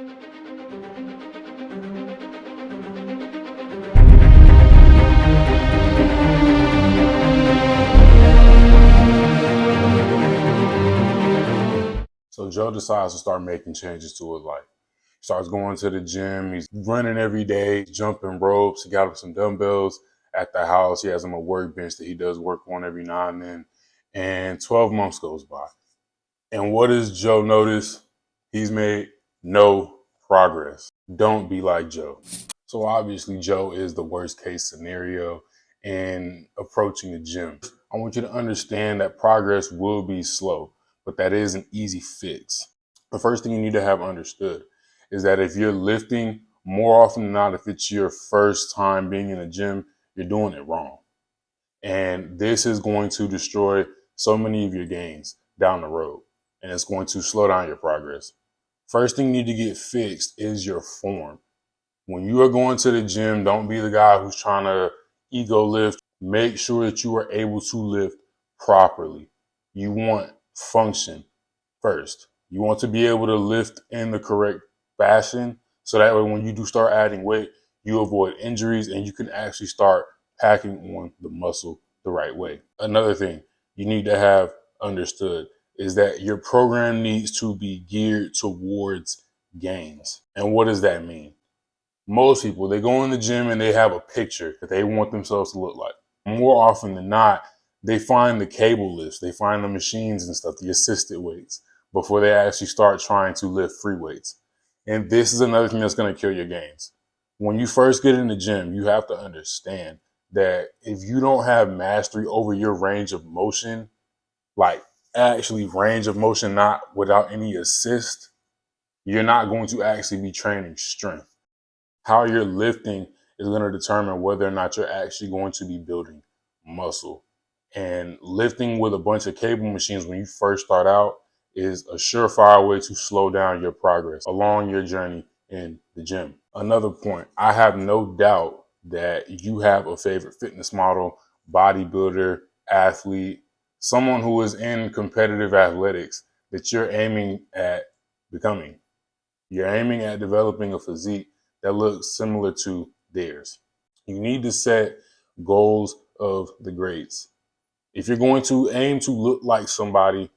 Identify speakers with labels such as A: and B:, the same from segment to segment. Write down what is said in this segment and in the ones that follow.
A: So Joe decides to start making changes to his life. He starts going to the gym. He's running every day, jumping ropes. He got him some dumbbells at the house. He has him a workbench that he does work on every now and then. And 12 months goes by. And what does Joe notice? He's made no progress. Don't be like Joe. So obviously Joe is the worst case scenario in approaching the gym. I want you to understand that progress will be slow, but that is an easy fix. The first thing you need to have understood is that if you're lifting, more often than not, if it's your first time being in a gym, you're doing it wrong. And this is going to destroy so many of your gains down the road, and it's going to slow down your progress. First thing you need to get fixed is your form. When you are going to the gym, don't be the guy who's trying to ego lift. Make sure that you are able to lift properly. You want function first. You want to be able to lift in the correct fashion so that way when you do start adding weight, you avoid injuries and you can actually start packing on the muscle the right way. Another thing you need to have understood is that your program needs to be geared towards gains. And what does that mean? Most people, they go in the gym and they have a picture that they want themselves to look like. More often than not, they find the cable lifts, they find the machines and stuff, the assisted weights, before they actually start trying to lift free weights. And this is another thing that's going to kill your gains. When you first get in the gym, you have to understand that if you don't have mastery over your range of motion, like actually range of motion, not without any assist, you're not going to actually be training strength. How you're lifting is going to determine whether or not you're actually going to be building muscle. And lifting with a bunch of cable machines when you first start out is a surefire way to slow down your progress along your journey in the gym. Another point, I have no doubt that you have a favorite fitness model, bodybuilder, athlete, someone who is in competitive athletics that you're aiming at becoming. You're aiming at developing a physique that looks similar to theirs. You need to set goals of the greats. If you're going to aim to look like somebody,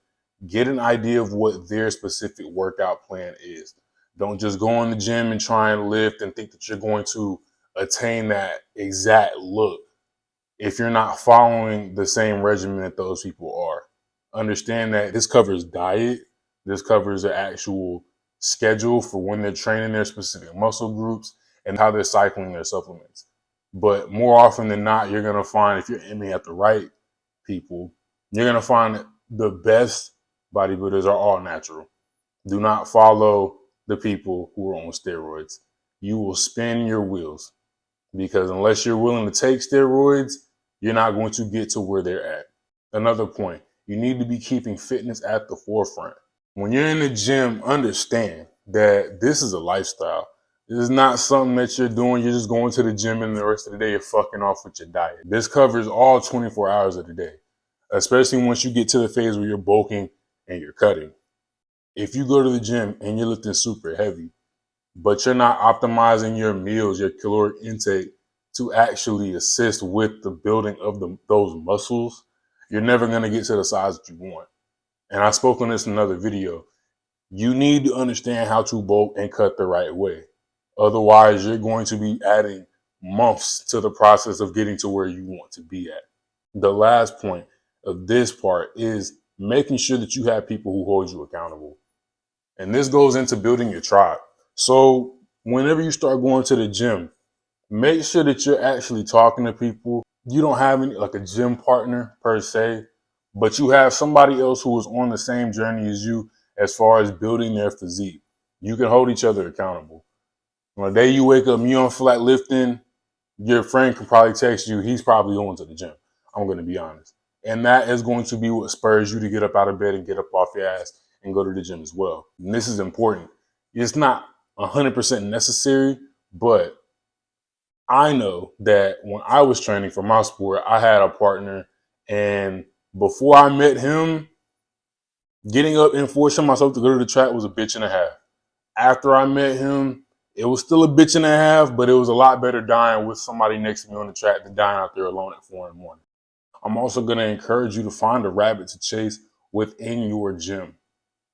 A: get an idea of what their specific workout plan is. Don't just go in the gym and try and lift and think that you're going to attain that exact look if you're not following the same regimen that those people are. Understand that this covers diet, this covers the actual schedule for when they're training their specific muscle groups and how they're cycling their supplements. But more often than not, you're going to find if you're aiming at the right people, you're going to find that the best bodybuilders are all natural. Do not follow the people who are on steroids. You will spin your wheels because unless you're willing to take steroids, you're not going to get to where they're at. Another point, you need to be keeping fitness at the forefront. When you're in the gym, understand that this is a lifestyle. This is not something that you're doing. You're just going to the gym and the rest of the day you're fucking off with your diet. This covers all 24 hours of the day, especially once you get to the phase where you're bulking and you're cutting. If you go to the gym and you're lifting super heavy, but you're not optimizing your meals, your caloric intake to actually assist with the building of those muscles, you're never going to get to the size that you want. And I spoke on this in another video. You need to understand how to bulk and cut the right way. Otherwise, you're going to be adding months to the process of getting to where you want to be at. The last point of this part is making sure that you have people who hold you accountable. And this goes into building your tribe. So whenever you start going to the gym, make sure that you're actually talking to people. You don't have any like a gym partner per se, but you have somebody else who is on the same journey as you as far as building their physique. You can hold each other accountable. On the day you wake up and you don't feel like lifting, your friend can probably text you, he's probably going to the gym. I'm going to be honest. And that is going to be what spurs you to get up out of bed and get up off your ass and go to the gym as well. And this is important. It's not 100% necessary, but I know that when I was training for my sport, I had a partner, and before I met him, getting up and forcing myself to go to the track was a bitch and a half. After I met him, it was still a bitch and a half, but it was a lot better dying with somebody next to me on the track than dying out there alone at 4 in the morning. I'm also going to encourage you to find a rabbit to chase within your gym.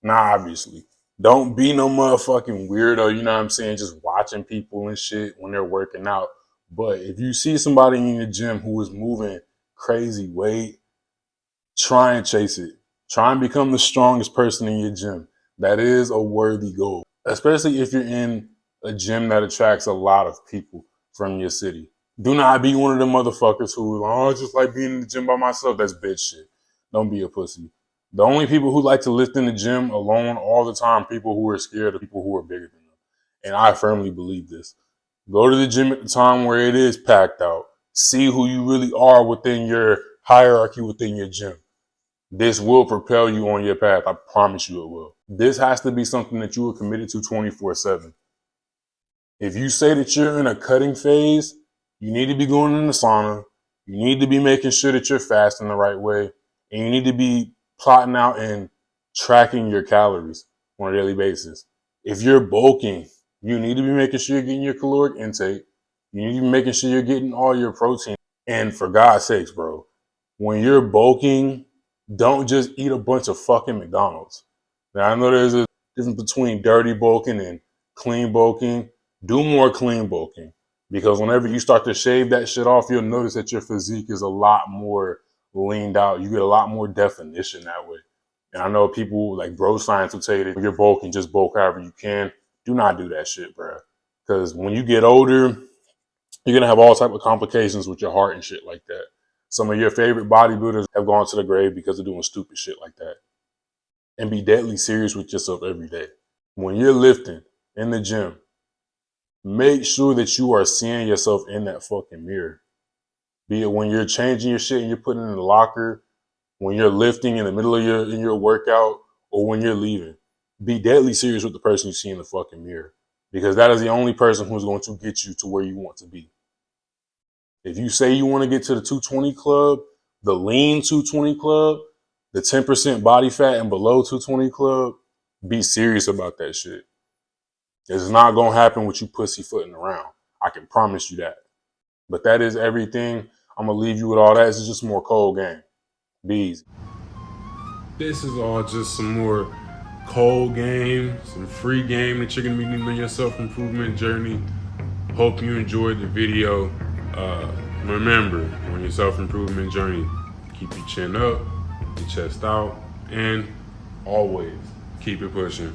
A: Now, obviously, don't be no motherfucking weirdo, you know what I'm saying, just watching people and shit when they're working out. But if you see somebody in your gym who is moving crazy weight, try and chase it. Try and become the strongest person in your gym. That is a worthy goal, especially if you're in a gym that attracts a lot of people from your city. Do not be one of them motherfuckers who, oh, I just like being in the gym by myself. That's bitch shit. Don't be a pussy. The only people who like to lift in the gym alone all the time, people who are scared of people who are bigger than them. And I firmly believe this. Go to the gym at the time where it is packed out. See who you really are within your hierarchy within your gym. This will propel you on your path. I promise you it will. This has to be something that you are committed to 24/7. If you say that you're in a cutting phase, you need to be going in the sauna. You need to be making sure that you're fasting the right way. And you need to be plotting out and tracking your calories on a daily basis. If you're bulking, you need to be making sure you're getting your caloric intake. You need to be making sure you're getting all your protein. And for God's sakes, bro, when you're bulking, don't just eat a bunch of fucking McDonald's. Now, I know there's a difference between dirty bulking and clean bulking. Do more clean bulking, because whenever you start to shave that shit off, you'll notice that your physique is a lot more leaned out. You get a lot more definition that way. And I know people like bro science will tell you that if you're bulking, just bulk however you can. Do not do that shit, bro. Because when you get older, you're going to have all type of complications with your heart and shit like that. Some of your favorite bodybuilders have gone to the grave because of doing stupid shit like that. And be deadly serious with yourself every day. When you're lifting in the gym, make sure that you are seeing yourself in that fucking mirror. Be it when you're changing your shit and you're putting it in the locker, when you're lifting in the middle of your workout, or when you're leaving. Be deadly serious with the person you see in the fucking mirror, because that is the only person who's going to get you to where you want to be. If you say you want to get to the 220 club, the lean 220 club, the 10% body fat and below 220 club, be serious about that shit. It's not going to happen with you pussyfooting around. I can promise you that. But that is everything. I'm going to leave you with all that. This is just more cold game. Be easy. This is all just some more cold game, some free game that you're going to be needing on your self-improvement journey. Hope you enjoyed the video. Remember, on your self-improvement journey, keep your chin up, your chest out, and always keep it pushing.